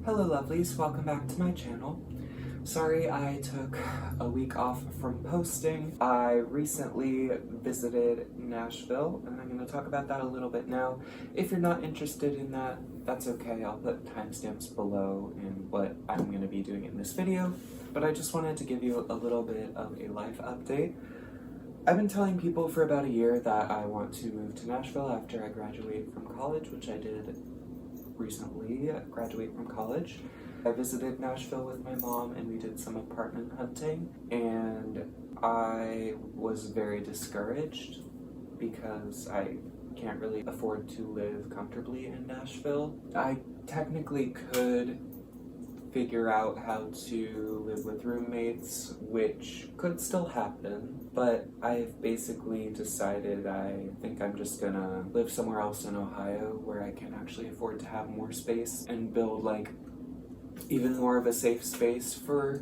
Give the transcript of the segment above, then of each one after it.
Hello lovelies, welcome back to my channel. Sorry I took a week off from posting. I recently visited Nashville and I'm going to talk about that a little bit now. If you're not interested in that, that's okay. I'll put timestamps below in what I'm going to be doing in this video. But I just wanted to give you a little bit of a life update. I've been telling people for about a year that I want to move to Nashville after I graduate from college, which I did recently graduate from college. I visited Nashville with my mom and we did some apartment hunting, and I was very discouraged because I can't really afford to live comfortably in Nashville. I technically could figure out how to live with roommates, which could still happen, but I've basically decided I think I'm just gonna live somewhere else in Ohio where I can actually afford to have more space and build like even more of a safe space for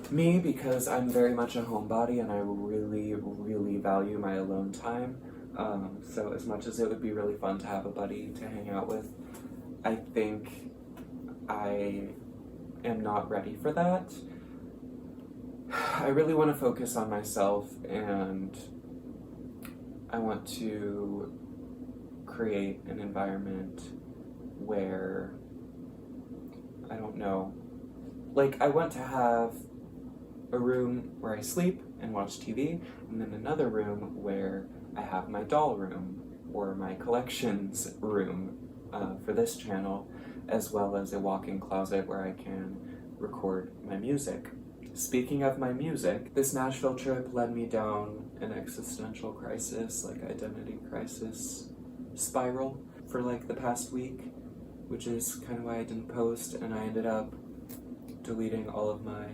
me, because I'm very much a homebody and I really value my alone time. So as much as it would be really fun to have a buddy to hang out with, I think I am not ready for that. I really want to focus on myself, and I want to create an environment where, I don't know, like I want to have a room where I sleep and watch TV, and then another room where I have my doll room or my collections room for this channel, as well as a walk-in closet where I can record my music. Speaking of my music, this Nashville trip led me down an existential crisis, like identity crisis spiral for like the past week, which is kind of why I didn't post, and I ended up deleting all of my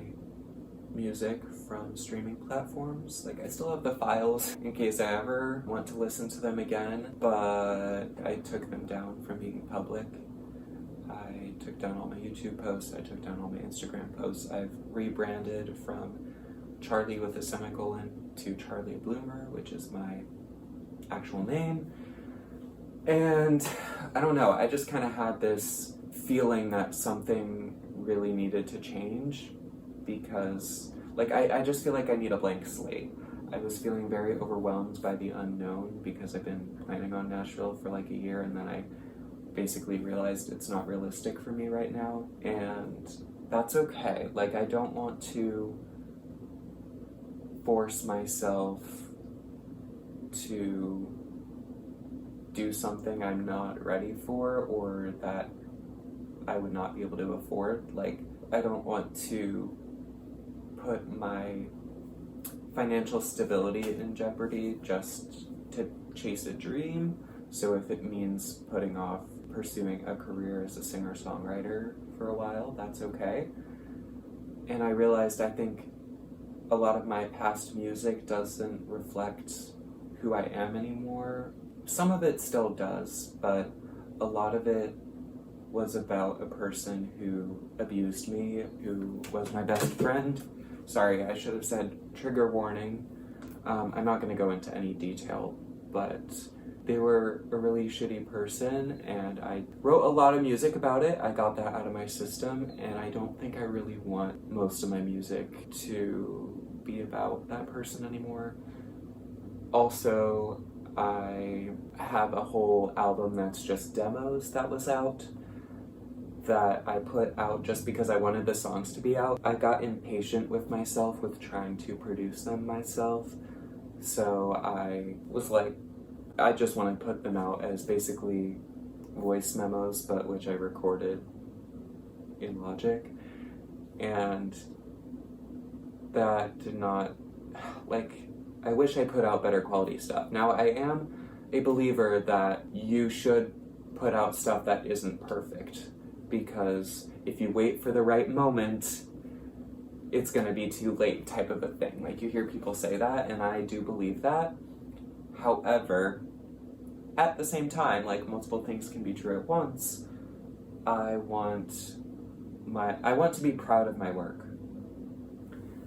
music from streaming platforms. Like, I still have the files in case I ever want to listen to them again, but I took them down from being public. I took down all my YouTube posts, I took down all my Instagram posts. I've rebranded from Charlie with a semicolon to Charlie Bloomer, which is my actual name. And I don't know, I just kind of had this feeling that something really needed to change, because like I just feel like I need a blank slate. I was feeling very overwhelmed by the unknown because I've been planning on Nashville for like a year, and then I basically realized it's not realistic for me right now, and that's okay. Like, I don't want to force myself to do something I'm not ready for or that I would not be able to afford. Like, I don't want to put my financial stability in jeopardy just to chase a dream. So if it means putting off pursuing a career as a singer-songwriter for a while, that's okay. And I realized I think a lot of my past music doesn't reflect who I am anymore. Some of it still does, but a lot of it was about a person who abused me, who was my best friend. Sorry, I should have said trigger warning. I'm not going to go into any detail, but they were a really shitty person, and I wrote a lot of music about it. I got that out of my system, and I don't think I really want most of my music to be about that person anymore. Also, I have a whole album that's just demos that was out, that I put out just because I wanted the songs to be out. I got impatient with myself with trying to produce them myself, so I was like, I just want to put them out as basically voice memos, but which I recorded in Logic, and that did not, like, I wish I put out better quality stuff. Now, I am a believer that you should put out stuff that isn't perfect, because if you wait for the right moment, it's gonna be too late, type of a thing. Like, you hear people say that, and I do believe that. However, at the same time, like, multiple things can be true at once. I want to be proud of my work.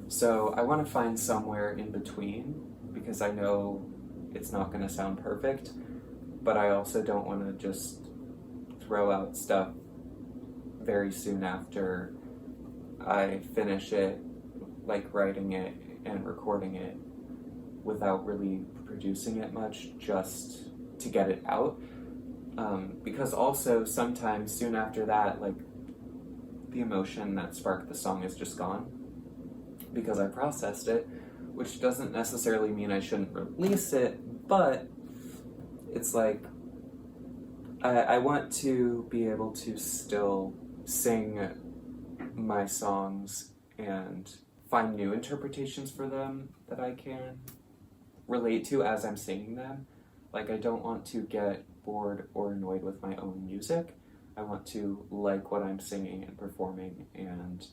So I want to find somewhere in between, because I know it's not going to sound perfect, but I also don't want to just throw out stuff very soon after I finish it, like writing it and recording it without really producing it much, just to get it out. Because also sometimes soon after that, like, the emotion that sparked the song is just gone because I processed it, which doesn't necessarily mean I shouldn't release it, but it's like I want to be able to still sing my songs and find new interpretations for them that I can relate to as I'm singing them. Like, I don't want to get bored or annoyed with my own music. I want to like what I'm singing and performing and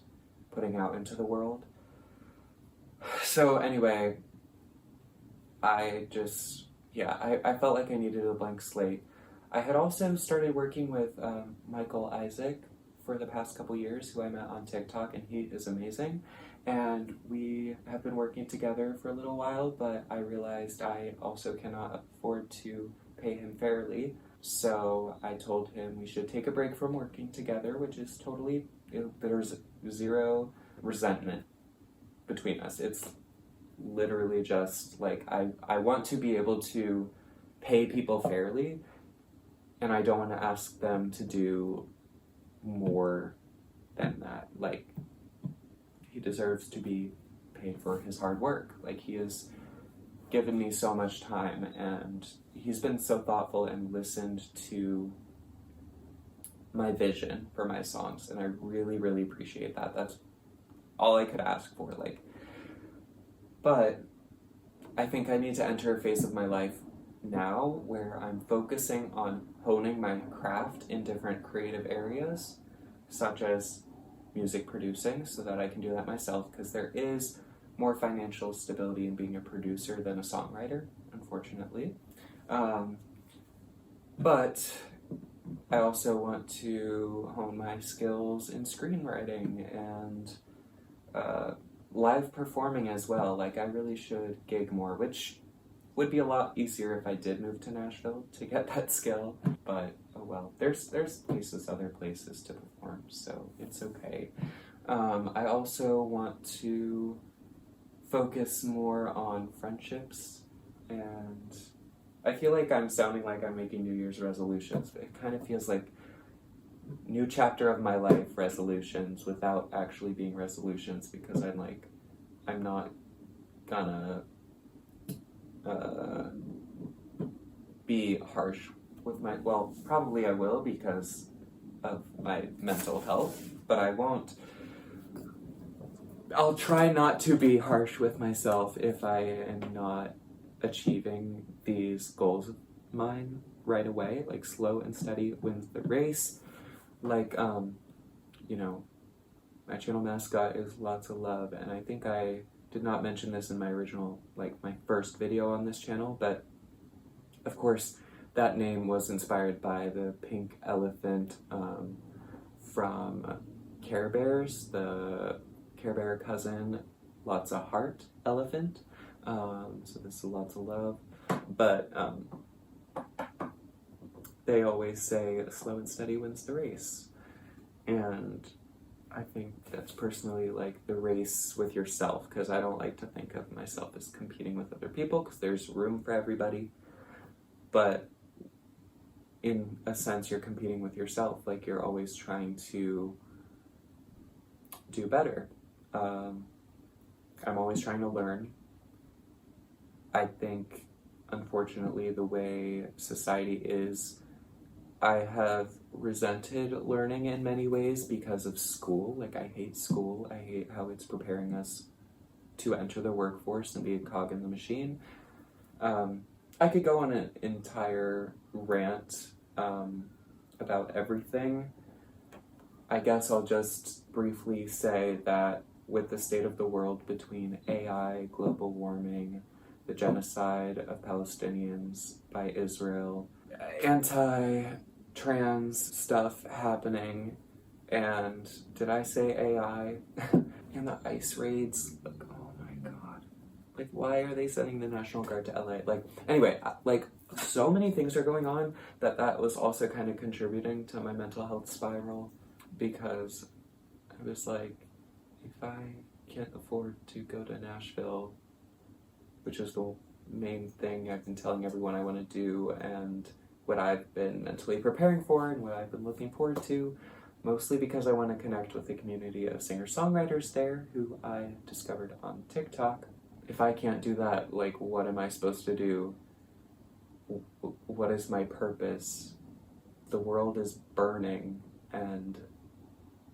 putting out into the world. So anyway, I felt like I needed a blank slate. I had also started working with Michael Isaac for the past couple years, who I met on TikTok, and he is amazing. And we have been working together for a little while, but I realized I also cannot afford to pay him fairly. So I told him we should take a break from working together, which is totally, there's zero resentment between us. It's literally just like, I want to be able to pay people fairly, and I don't want to ask them to do more than that. Like, he deserves to be paid for his hard work. Like, he has given me so much time, and he's been so thoughtful and listened to my vision for my songs, and I really, really appreciate that. That's all I could ask for. Like, but I think I need to enter a phase of my life now where I'm focusing on honing my craft in different creative areas, such as music producing, so that I can do that myself, because there is more financial stability in being a producer than a songwriter, unfortunately. But I also want to hone my skills in screenwriting and live performing as well. Like, I really should gig more, which would be a lot easier if I did move to Nashville to get that skill. But oh well, there's other places to perform, so it's okay. I also want to focus more on friendships, and I feel like I'm sounding like I'm making New Year's resolutions, but it kind of feels like new chapter of my life resolutions without actually being resolutions, because I'm not gonna be harsh with probably I will because of my mental health, but I'll try not to be harsh with myself if I am not achieving these goals of mine right away. Like, slow and steady wins the race. Like, my channel mascot is Lotsa Love, and I think I did not mention this in my original, my first video on this channel, but of course that name was inspired by the pink elephant from Care Bears, the Care Bear cousin, Lotsa Heart elephant. So this is Lotsa Love, but they always say slow and steady wins the race, and I think that's personally the race with yourself, because I don't like to think of myself as competing with other people, because there's room for everybody, but in a sense you're competing with yourself. Like, you're always trying to do better. I'm always trying to learn. I think, unfortunately, the way society is, I have resented learning in many ways because of school. Like, I hate school. I hate how it's preparing us to enter the workforce and be a cog in the machine. I could go on an entire rant about everything. I guess I'll just briefly say that with the state of the world between AI, global warming, the genocide of Palestinians by Israel, anti-trans stuff happening, and did I say AI? And the ICE raids, oh my god. Why are they sending the National Guard to LA? Anyway, so many things are going on that was also kind of contributing to my mental health spiral. because I was like, if I can't afford to go to Nashville, which is the main thing I've been telling everyone I want to do and what I've been mentally preparing for and what I've been looking forward to, mostly because I want to connect with the community of singer-songwriters there who I discovered on TikTok. If I can't do that, like, what am I supposed to do? What is my purpose? The world is burning, and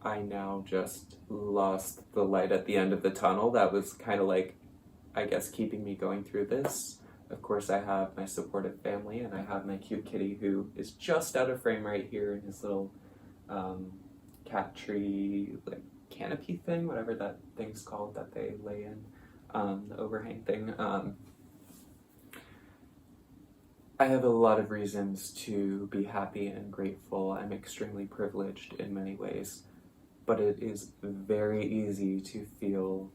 I now just lost the light at the end of the tunnel. That was kind of like, I guess, keeping me going through this. Of course, I have my supportive family, and I have my cute kitty who is just out of frame right here in his little cat tree, like, canopy thing, whatever that thing's called that they lay in, the overhang thing. I have a lot of reasons to be happy and grateful. I'm extremely privileged in many ways, but it is very easy to feel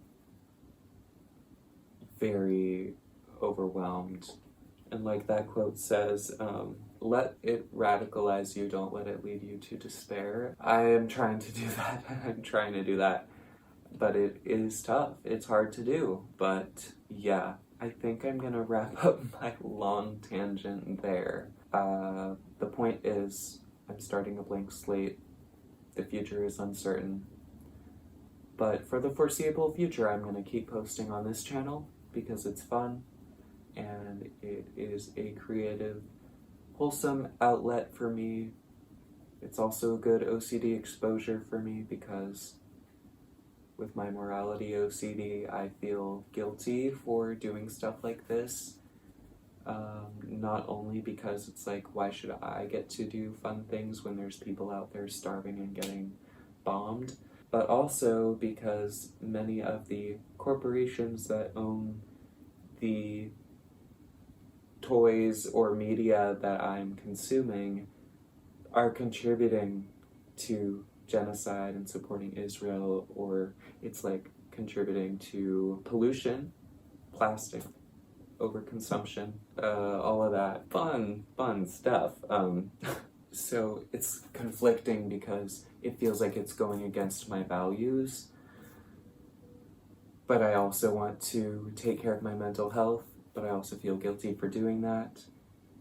very overwhelmed. And like that quote says, let it radicalize you, don't let it lead you to despair. I am trying to do that. I'm trying to do that. But it is tough. It's hard to do. But yeah, I think I'm gonna wrap up my long tangent there. The point is, I'm starting a blank slate. The future is uncertain. But for the foreseeable future, I'm gonna keep posting on this channel because it's fun and it is a creative, wholesome outlet for me. It's also a good OCD exposure for me because with my morality OCD, I feel guilty for doing stuff like this. Not only because it's like, why should I get to do fun things when there's people out there starving and getting bombed, but also because many of the corporations that own the toys or media that I'm consuming are contributing to genocide and supporting Israel, or it's like contributing to pollution, plastic, overconsumption, all of that fun stuff. So it's conflicting because it feels like it's going against my values, but I also want to take care of my mental health, but I also feel guilty for doing that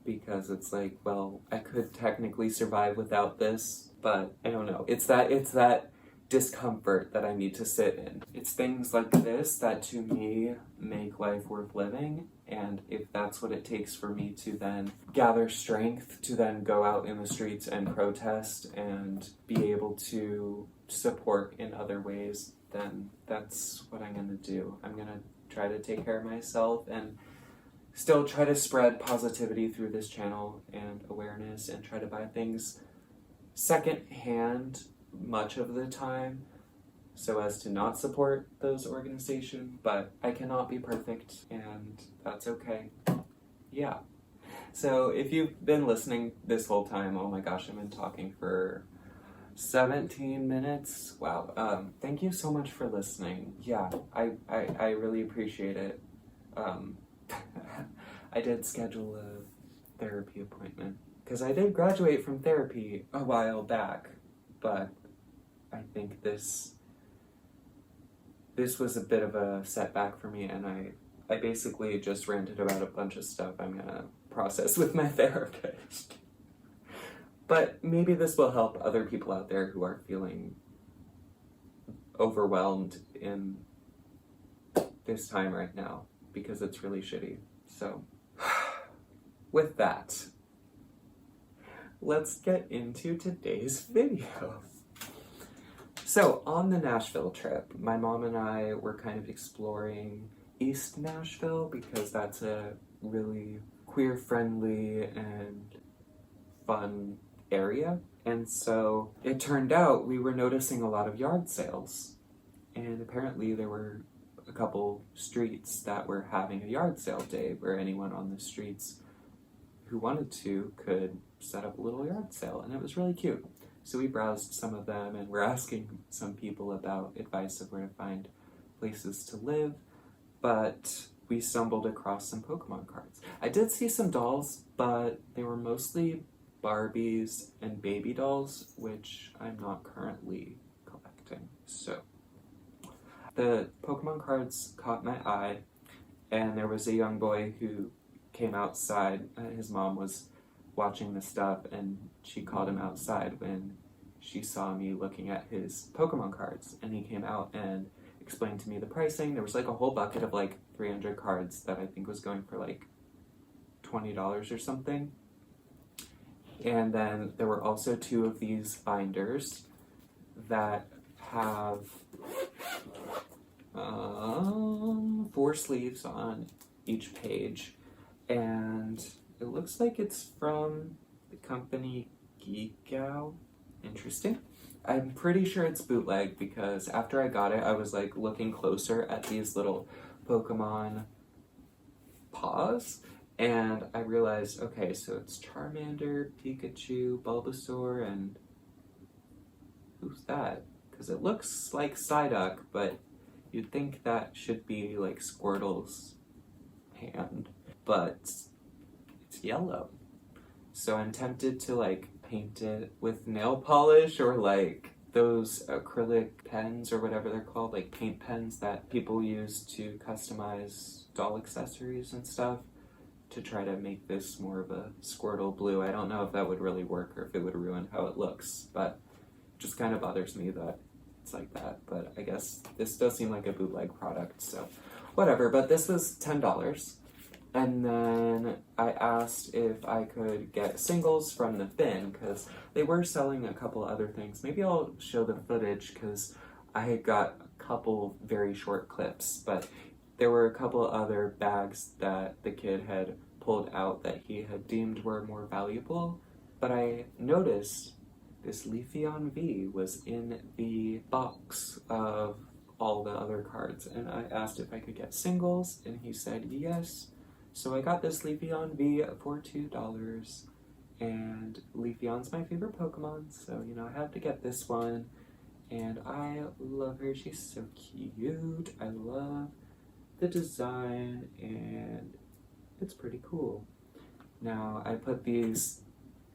because it's like, well, I could technically survive without this, but I don't know. It's that discomfort that I need to sit in. It's things like this that to me make life worth living, and if that's what it takes for me to then gather strength to then go out in the streets and protest and be able to support in other ways, then that's what I'm gonna do. I'm gonna try to take care of myself and still try to spread positivity through this channel and awareness and try to buy things secondhand much of the time so as to not support those organizations, but I cannot be perfect and that's okay. Yeah. So if you've been listening this whole time, oh my gosh, I've been talking for 17 minutes. Wow. Thank you so much for listening. Yeah, I really appreciate it. I did schedule a therapy appointment because I did graduate from therapy a while back, but I think this was a bit of a setback for me, and I basically just ranted about a bunch of stuff I'm gonna process with my therapist. But maybe this will help other people out there who are feeling overwhelmed in this time right now, because it's really shitty. So, with that, let's get into today's video. So, on the Nashville trip, my mom and I were kind of exploring East Nashville because that's a really queer-friendly and fun area. And so it turned out we were noticing a lot of yard sales. And apparently there were a couple streets that were having a yard sale day where anyone on the streets who wanted to could set up a little yard sale, and it was really cute. So we browsed some of them and we're asking some people about advice of where to find places to live, but we stumbled across some Pokemon cards. I did see some dolls, but they were mostly Barbies and baby dolls, which I'm not currently collecting. So the Pokemon cards caught my eye, and there was a young boy who came outside. His mom was watching the stuff, and she called him outside when she saw me looking at his Pokemon cards, and he came out and explained to me the pricing. There was like a whole bucket of like 300 cards that I think was going for like $20 or something. And then there were also 2 of these binders that have 4 sleeves on each page, and it looks like it's from the company Geek Out. Interesting. I'm pretty sure it's bootleg because after I got it, I was like looking closer at these little Pokemon paws, and I realized, okay, so it's Charmander, Pikachu, Bulbasaur, and who's that? Because it looks like Psyduck, but you'd think that should be like Squirtle's hand, but it's yellow. So I'm tempted to like paint it with nail polish or like those acrylic pens or whatever they're called, like paint pens that people use to customize doll accessories and stuff, to try to make this more of a Squirtle blue. I don't know if that would really work or if it would ruin how it looks, but it just kind of bothers me that it's like that. But I guess this does seem like a bootleg product, so whatever. But this was $10. And then I asked if I could get singles from the bin, because they were selling a couple other things. Maybe I'll show the footage, because I had got a couple very short clips, but there were a couple other bags that the kid had pulled out that he had deemed were more valuable. But I noticed this Leafeon V was in the box of all the other cards, and I asked if I could get singles, and he said yes. So I got this Leafeon V for $2, and Leafeon's my favorite Pokemon, so you know I had to get this one, and I love her. She's so cute. I love the design, and it's pretty cool. Now I put these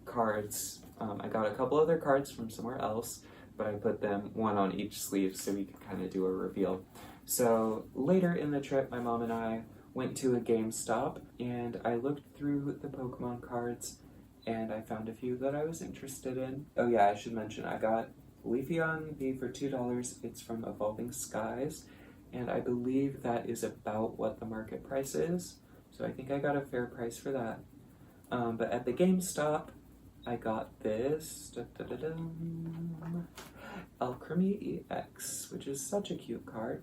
cards, I got a couple other cards from somewhere else, but I put them one on each sleeve so we could kind of do a reveal. So later in the trip, my mom and I went to a GameStop, and I looked through the Pokemon cards, and I found a few that I was interested in. Oh yeah, I should mention, I got Leafeon V for $2. It's from Evolving Skies, and I believe that is about what the market price is, so I think I got a fair price for that. But at the GameStop, I got this Alchemy EX, which is such a cute card.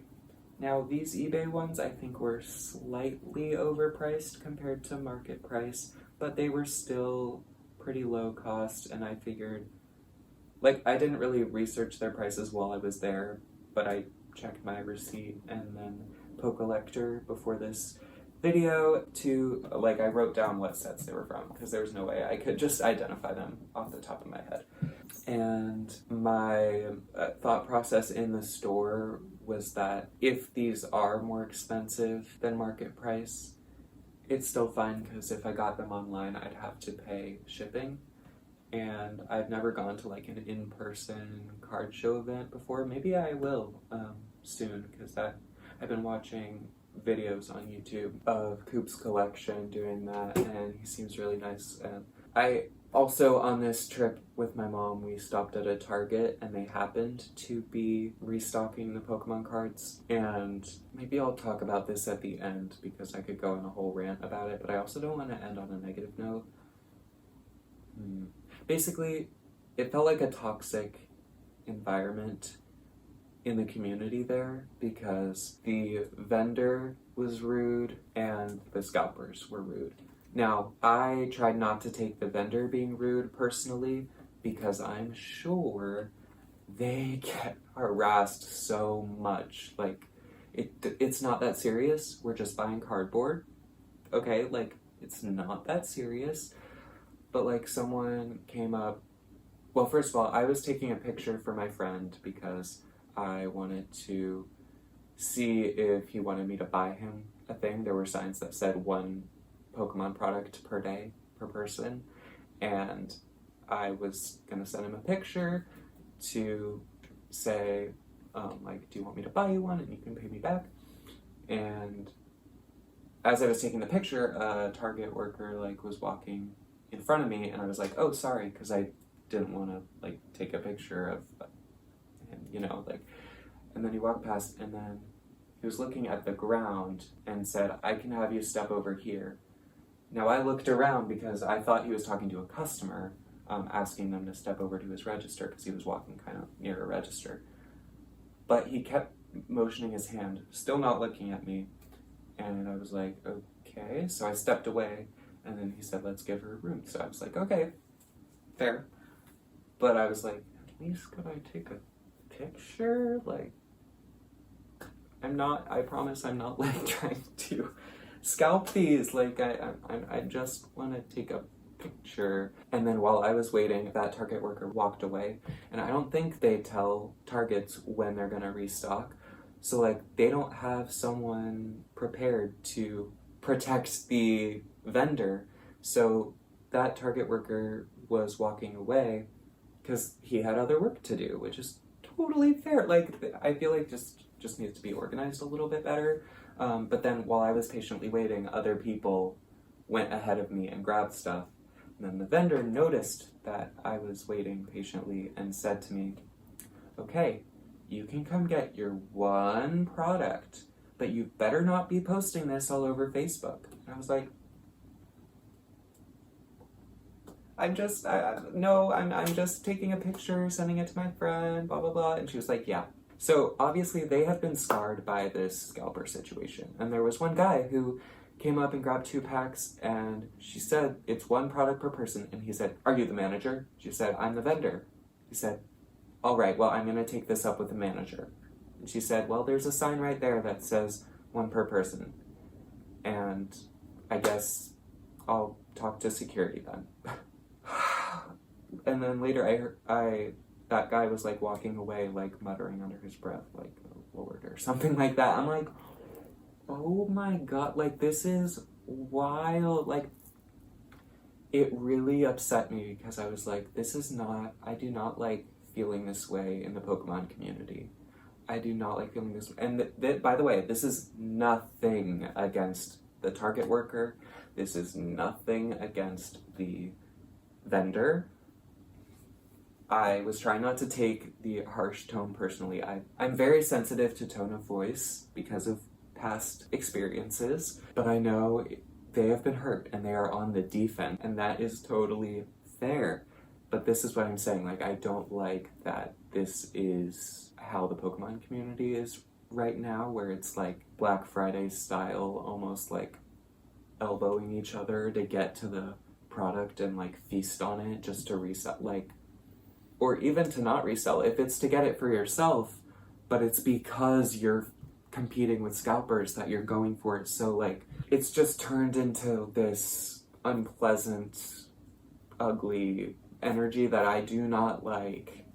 Now, these eBay ones I think were slightly overpriced compared to market price, but they were still pretty low cost, and I figured, like, I didn't really research their prices while I was there, but I checked my receipt and then Pokelector before this video to, like, I wrote down what sets they were from, because there was no way I could just identify them off the top of my head. And my thought process in the store was that if these are more expensive than market price, it's still fine, because if I got them online, I'd have to pay shipping. And I've never gone to like an in-person card show event before. Maybe I will soon, because I've been watching videos on YouTube of Coop's collection doing that, and he seems really nice. And I also, on this trip with my mom, we stopped at a Target, and they happened to be restocking the Pokemon cards. And maybe I'll talk about this at the end, because I could go on a whole rant about it, but I also don't want to end on a negative note. Basically, it felt like a toxic environment in the community there, because the vendor was rude and the scalpers were rude. Now, I tried not to take the vendor being rude personally, because I'm sure they get harassed so much. Like, it's not that serious. We're just buying cardboard. Okay, like, it's not that serious. But, like, someone came up. Well, first of all, I was taking a picture for my friend because I wanted to see if he wanted me to buy him a thing. There were signs that said 1 Pokemon product per day per person, and I was gonna send him a picture to say, like, do you want me to buy you one and you can pay me back? And as I was taking the picture, a Target worker like was walking in front of me, and I was like, oh, sorry, because I didn't want to like take a picture of him, you know, like. And then he walked past, and then he was looking at the ground and said, I can have you step over here. Now I looked around because I thought he was talking to a customer, asking them to step over to his register because he was walking kind of near a register. But he kept motioning his hand, still not looking at me. And I was like, okay. So I stepped away, and then he said, let's give her a room. So I was like, okay, fair. But I was like, at least could I take a picture? Like, I promise I'm not like trying to scalp these. Like, I just want to take a picture. And then while I was waiting, that Target worker walked away. And I don't think they tell Targets when they're going to restock. So, like, they don't have someone prepared to protect the vendor. So that Target worker was walking away because he had other work to do, which is totally fair. Like, I feel like just needs to be organized a little bit better. But then while I was patiently waiting, other people went ahead of me and grabbed stuff. And then the vendor noticed that I was waiting patiently and said to me, okay, you can come get your one product, but you better not be posting this all over Facebook. And I was like, I'm just taking a picture, sending it to my friend, blah, blah, blah. And she was like, yeah. So obviously they have been scarred by this scalper situation. And there was one guy who came up and grabbed 2 packs, and she said, it's one product per person. And he said, are you the manager? She said, I'm the vendor. He said, all right, well, I'm going to take this up with the manager. And she said, well, there's a sign right there that says 1 per person. And I guess I'll talk to security then. And then later that guy was like walking away, like muttering under his breath, like, oh, Lord, or something like that. I'm like, oh my God, like, this is wild. Like, it really upset me because I was like, I do not like feeling this way in the Pokemon community. I do not like feeling this way. And by the way, this is nothing against the Target worker. This is nothing against the vendor. I was trying not to take the harsh tone personally. I'm very sensitive to tone of voice because of past experiences, but I know they have been hurt and they are on the defense, and that is totally fair. But this is what I'm saying, like, I don't like that this is how the Pokemon community is right now, where it's like Black Friday style, almost like elbowing each other to get to the product and like feast on it just to resell, like, or even to not resell if it's to get it for yourself, but it's because you're competing with scalpers that you're going for it. So like, it's just turned into this unpleasant, ugly energy that I do not like.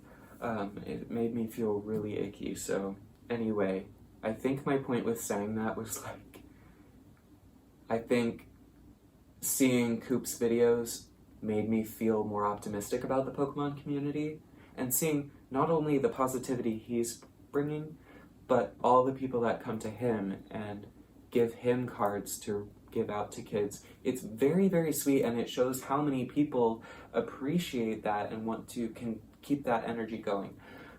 It made me feel really icky. So anyway, I think my point with saying that was like, I think seeing Coop's videos made me feel more optimistic about the Pokemon community, and seeing not only the positivity he's bringing, but all the people that come to him and give him cards to give out to kids. It's very, very sweet, and it shows how many people appreciate that and want to keep that energy going.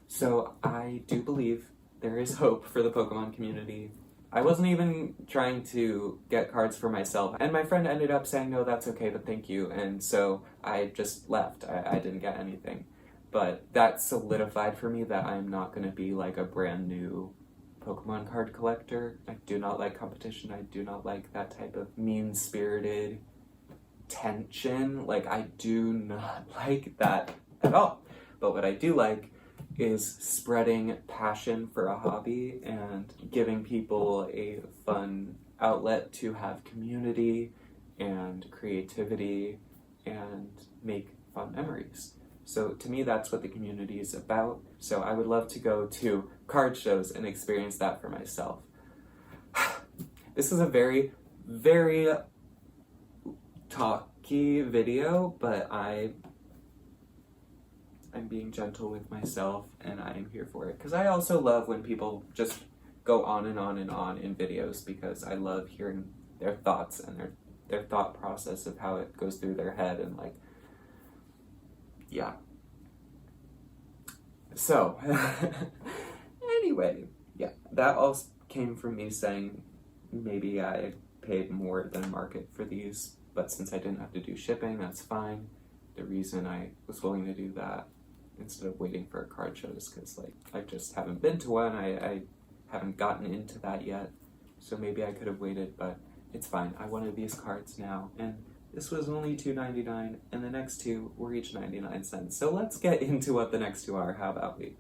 So I do believe there is hope for the Pokemon community. I wasn't even trying to get cards for myself, and my friend ended up saying, no, that's okay, but thank you, and so I just left. I didn't get anything. But that solidified for me that I'm not going to be like a brand new Pokemon card collector. I do not like competition. I do not like that type of mean-spirited tension. Like, I do not like that at all. But what I do like is spreading passion for a hobby and giving people a fun outlet to have community and creativity and make fun memories. So to me, that's what the community is about. So I would love to go to card shows and experience that for myself. This is a very, very talky video, but I I'm being gentle with myself, and I am here for it. Because I also love when people just go on and on and on in videos, because I love hearing their thoughts and their thought process of how it goes through their head, and like, yeah. So, anyway, yeah, that all came from me saying maybe I paid more than market for these, but since I didn't have to do shipping, that's fine. The reason I was willing to do that instead of waiting for a card show is because, like, I just haven't been to one. I haven't gotten into that yet, so maybe I could have waited, but it's fine. I wanted these cards now, and this was only $2.99, and the next two were each 99 cents. So let's get into what the next two are. How about we?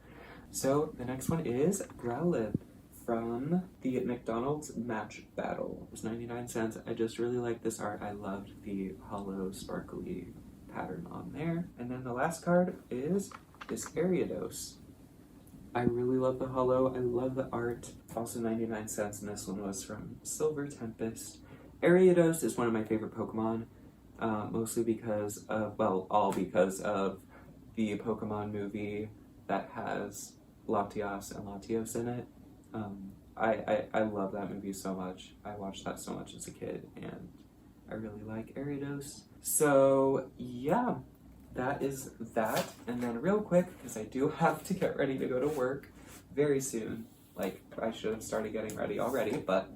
So the next one is Growlithe from the McDonald's Match Battle. It was 99 cents. I just really like this art. I loved the hollow sparkly pattern on there. And then the last card is this Ariados. I really love the hollow. I love the art. Also 99 cents, and this one was from Silver Tempest. Ariados is one of my favorite Pokemon, mostly because of, well, all because of the Pokemon movie that has Latias and Latios in it. I love that movie so much. I watched that so much as a kid, and I really like Ariados. So yeah, that is that. And then real quick, because I do have to get ready to go to work very soon. Like, I should have started getting ready already, but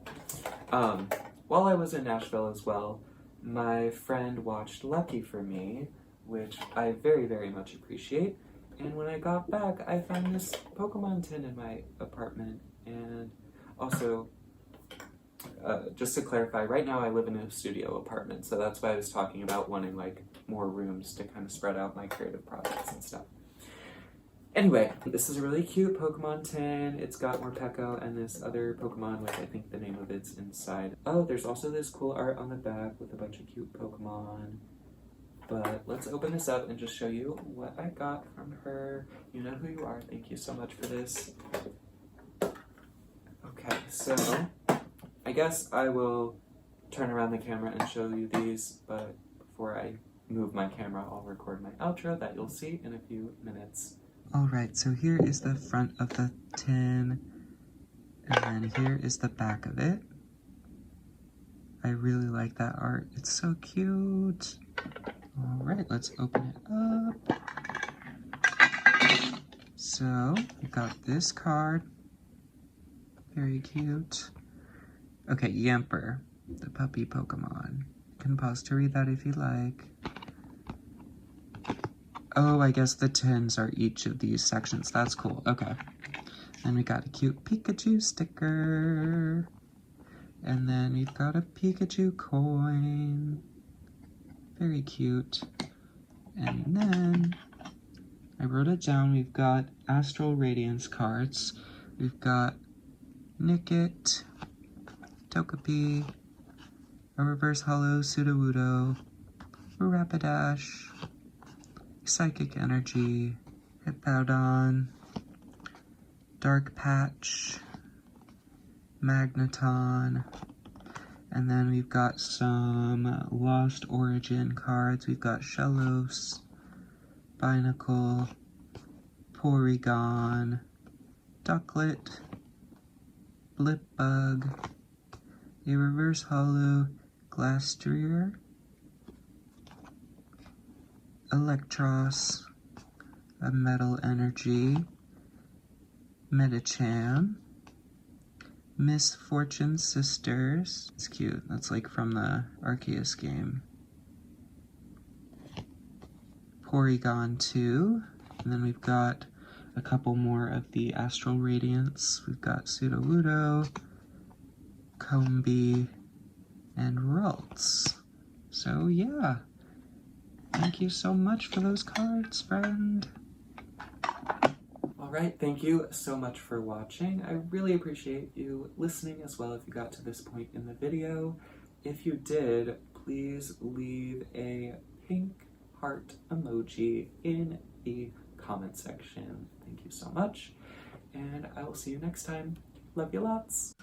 while I was in Nashville as well, my friend watched Lucky for me, which I very, very much appreciate. And when I got back, I found this Pokemon tin in my apartment. And also, just to clarify, right now I live in a studio apartment, so that's why I was talking about wanting like more rooms to kind of spread out my creative projects and stuff. Anyway, this is a really cute Pokemon tin. It's got Morpeko and this other Pokemon, which I think the name of it's inside. Oh, there's also this cool art on the back with a bunch of cute Pokemon. But let's open this up and just show you what I got from her. You know who you are. Thank you so much for this. Okay, so I guess I will turn around the camera and show you these, but before I move my camera, I'll record my outro that you'll see in a few minutes. Alright, so here is the front of the tin, and then here is the back of it. I really like that art. It's so cute. Alright, let's open it up. So, we got this card. Very cute. Okay, Yamper, the puppy Pokemon. You can pause to read that if you like. Oh, I guess the tins are each of these sections. That's cool. Okay. And we got a cute Pikachu sticker. And then we've got a Pikachu coin. Very cute. And then I wrote it down. We've got Astral Radiance cards. We've got Nickit, Togepi, a Reverse Hollow Sudowoodo, a Rapidash, Psychic Energy, Hippowdon, Dark Patch, Magneton, and then we've got some Lost Origin cards. We've got Shellos, Binacle, Porygon, Ducklet, Blipbug, a Reverse Hollow Glastrier, Electros, a Metal Energy, Medicham, Misfortune Sisters. It's cute. That's like from the Arceus game. Porygon 2. And then we've got a couple more of the Astral Radiance. We've got Sudowoodo, Combee, and Ralts. So yeah. Thank you so much for those cards, friend. Alright, thank you so much for watching. I really appreciate you listening as well if you got to this point in the video. If you did, please leave a pink heart emoji in the comment section. Thank you so much, and I will see you next time. Love you lots.